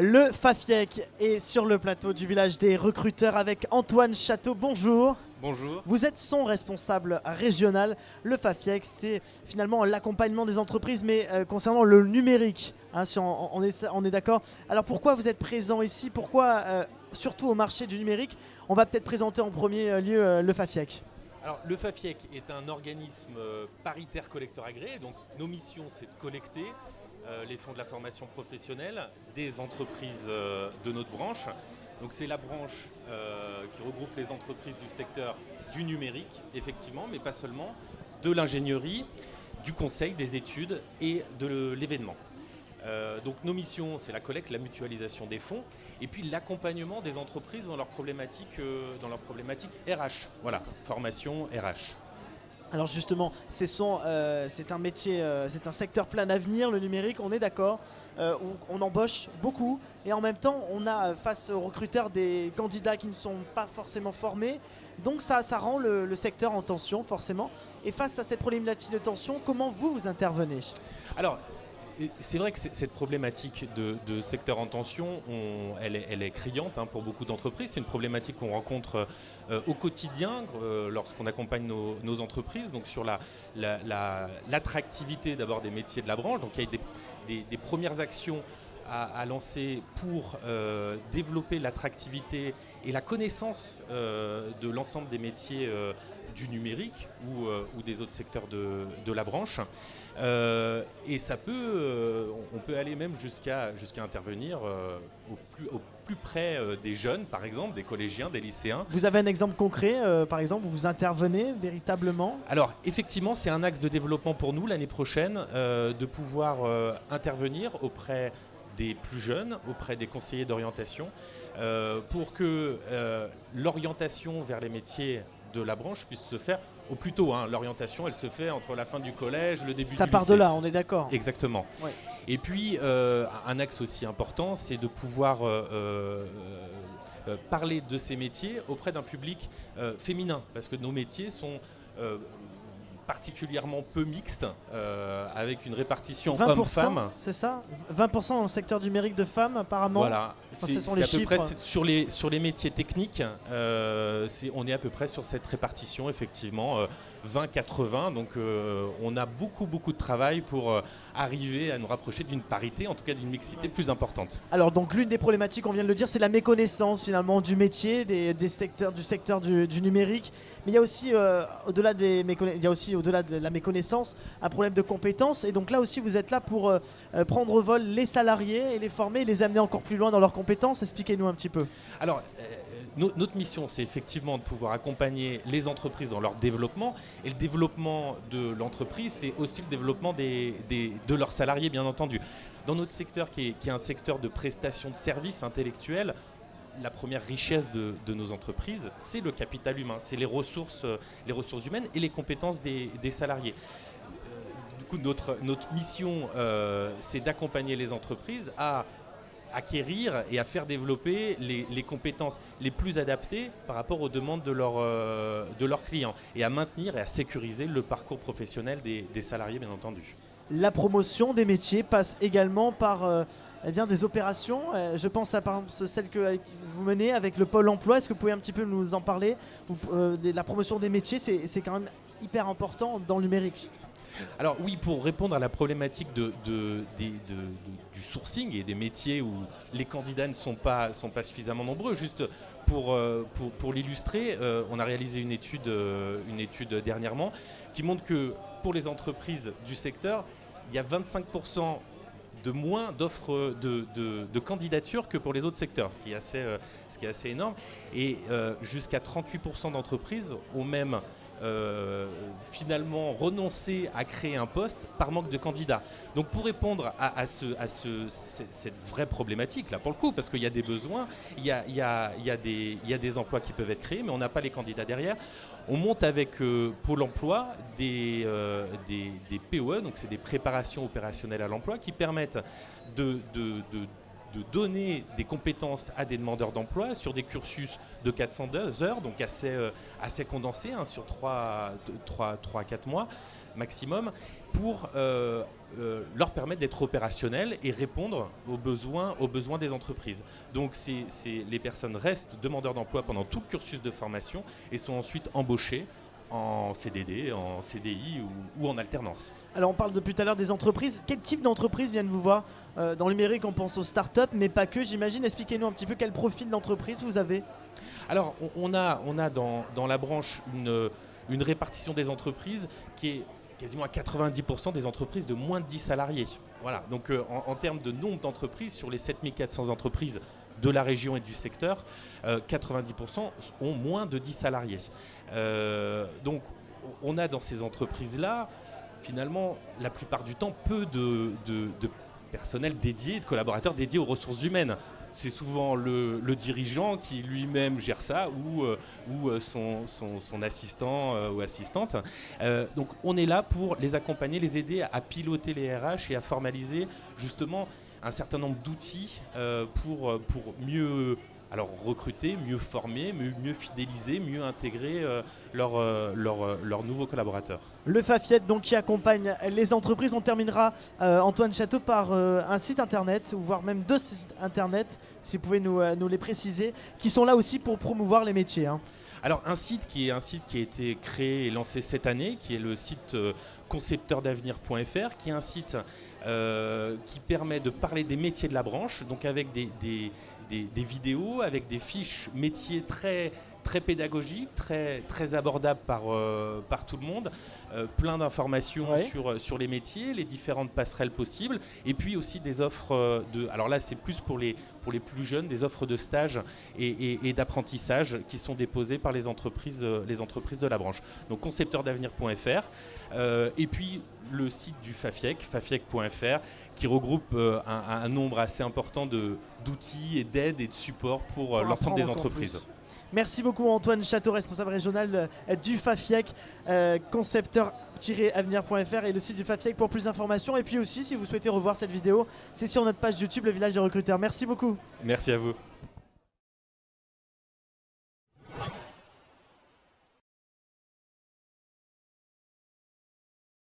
Le FAFIEC est sur le plateau du village des recruteurs avec Antoine Château. Bonjour. Bonjour. Vous êtes son responsable régional. Le FAFIEC, c'est finalement l'accompagnement des entreprises, mais concernant le numérique, hein, si on est d'accord. Alors pourquoi vous êtes présent ici? Pourquoi, surtout au marché du numérique? On va peut-être présenter en premier lieu le FAFIEC. Alors, le FAFIEC est un organisme paritaire collecteur agréé. Donc, nos missions, c'est de collecter les fonds de la formation professionnelle des entreprises de notre branche. Donc, c'est la branche qui regroupe les entreprises du secteur du numérique, effectivement, mais pas seulement, de l'ingénierie, du conseil, des études et de l'événement. Donc nos missions, c'est la collecte, la mutualisation des fonds et puis l'accompagnement des entreprises dans leurs problématiques RH. Voilà, formation RH. Alors justement, c'est un métier, c'est un secteur plein d'avenir, le numérique, on est d'accord, où on embauche beaucoup et en même temps on a face aux recruteurs des candidats qui ne sont pas forcément formés, donc ça rend le secteur en tension forcément. Et face à cette problématique de tension, comment vous intervenez? Alors, c'est vrai que cette problématique de secteur en tension, elle est criante pour beaucoup d'entreprises. C'est une problématique qu'on rencontre au quotidien lorsqu'on accompagne nos entreprises. Donc sur l'attractivité d'abord des métiers de la branche. Donc il y a des premières actions à lancer pour développer l'attractivité et la connaissance de l'ensemble des métiers du numérique ou des autres secteurs de la branche. Et on peut aller même jusqu'à intervenir au plus près des jeunes, par exemple, des collégiens, des lycéens. Vous avez un exemple concret, par exemple, où vous intervenez véritablement? Alors, effectivement, c'est un axe de développement pour nous l'année prochaine, de pouvoir intervenir auprès des plus jeunes, auprès des conseillers d'orientation, pour que l'orientation vers les métiers de la branche puisse se faire au plus tôt. L'orientation, elle se fait entre la fin du collège, le début du lycée. Ça part de là, on est d'accord. Exactement. Ouais. Et puis, un axe aussi important, c'est de pouvoir parler de ces métiers auprès d'un public féminin, parce que nos métiers sont particulièrement peu mixtes, avec une répartition 20%, homme-femme. c'est ça? 20% dans le secteur numérique de femmes, apparemment. Voilà, Enfin, ce sont les à peu chiffres. près sur les métiers techniques, on est à peu près sur cette répartition, effectivement, 20-80. Donc on a beaucoup de travail pour arriver à nous rapprocher d'une parité, en tout cas d'une mixité plus importante. Alors donc l'une des problématiques, on vient de le dire, c'est la méconnaissance finalement du métier, du secteur du numérique. Mais il y a aussi au-delà de la méconnaissance, un problème de compétences. Et donc là aussi, vous êtes là pour prendre au vol les salariés et les former, et les amener encore plus loin dans leurs compétences. Expliquez-nous un petit peu. Alors, notre mission, c'est effectivement de pouvoir accompagner les entreprises dans leur développement. Et le développement de l'entreprise, c'est aussi le développement de leurs salariés, bien entendu. Dans notre secteur, qui est un secteur de prestation de services intellectuels, la première richesse de nos entreprises, c'est le capital humain, c'est les ressources humaines et les compétences des salariés. Du coup, notre mission, c'est d'accompagner les entreprises à acquérir et à faire développer les compétences les plus adaptées par rapport aux demandes de leurs clients et à maintenir et à sécuriser le parcours professionnel des salariés, bien entendu. La promotion des métiers passe également par des opérations. Je pense à par exemple celle que vous menez avec le Pôle emploi. Est-ce que vous pouvez un petit peu nous en parler? La promotion des métiers, c'est quand même hyper important dans le numérique. Alors oui, pour répondre à la problématique du sourcing et des métiers où les candidats ne sont pas suffisamment nombreux, juste pour l'illustrer, on a réalisé une étude dernièrement qui montre que pour les entreprises du secteur, il y a 25% de moins d'offres de candidatures que pour les autres secteurs, ce qui est assez énorme. Et jusqu'à 38% d'entreprises ont même finalement renoncer à créer un poste par manque de candidats. Donc pour répondre à cette vraie problématique là pour le coup, parce qu'il y a des besoins, il y a des emplois qui peuvent être créés, mais on n'a pas les candidats derrière. On monte avec Pôle emploi des POE, donc c'est des préparations opérationnelles à l'emploi qui permettent de donner des compétences à des demandeurs d'emploi sur des cursus de 402 heures, donc assez condensés, sur 3 à 4 mois maximum. pour leur permettre d'être opérationnels et répondre aux besoins des entreprises. Donc les personnes restent demandeurs d'emploi pendant tout le cursus de formation et sont ensuite embauchées en CDD, en CDI ou en alternance. Alors on parle depuis tout à l'heure des entreprises. Quel type d'entreprises viennent vous voir? Dans le numérique on pense aux startups, mais pas que, j'imagine. Expliquez-nous un petit peu quel profil d'entreprise vous avez. Alors on a dans la branche une répartition des entreprises qui est quasiment à 90% des entreprises de moins de 10 salariés. Voilà. Donc en termes de nombre d'entreprises, sur les 7400 entreprises de la région et du secteur, 90% ont moins de 10 salariés. Donc on a dans ces entreprises-là, finalement, la plupart du temps, peu de personnel dédié, de collaborateurs dédiés aux ressources humaines. C'est souvent le dirigeant qui lui-même gère ça ou son assistant ou assistante. Donc on est là pour les accompagner, les aider à piloter les RH et à formaliser justement un certain nombre d'outils pour mieux recruter, mieux former, mieux fidéliser, mieux intégrer leurs nouveaux collaborateurs. Le Fafiet donc qui accompagne les entreprises. On terminera Antoine Château par un site internet, ou voire même 2 sites internet, si vous pouvez nous les préciser, qui sont là aussi pour promouvoir les métiers. Alors un site qui a été créé et lancé cette année, qui est le site concepteurdavenir.fr, qui est un site qui permet de parler des métiers de la branche, donc avec des vidéos, avec des fiches métiers très pédagogiques, très abordables par tout le monde, plein d'informations sur les métiers, les différentes passerelles possibles, et puis aussi des offres alors là c'est plus pour les plus jeunes, des offres de stage et d'apprentissage qui sont déposées par les entreprises de la branche. Donc concepteurdavenir.fr, et puis le site du Fafiec, fafiec.fr, qui regroupe un nombre assez important d'outils et d'aides et de supports pour l'ensemble des entreprises. Merci beaucoup Antoine Château, responsable régional du Fafiec, concepteur-avenir.fr et le site du Fafiec pour plus d'informations. Et puis aussi, si vous souhaitez revoir cette vidéo, c'est sur notre page YouTube, Le Village des Recruteurs. Merci beaucoup. Merci à vous.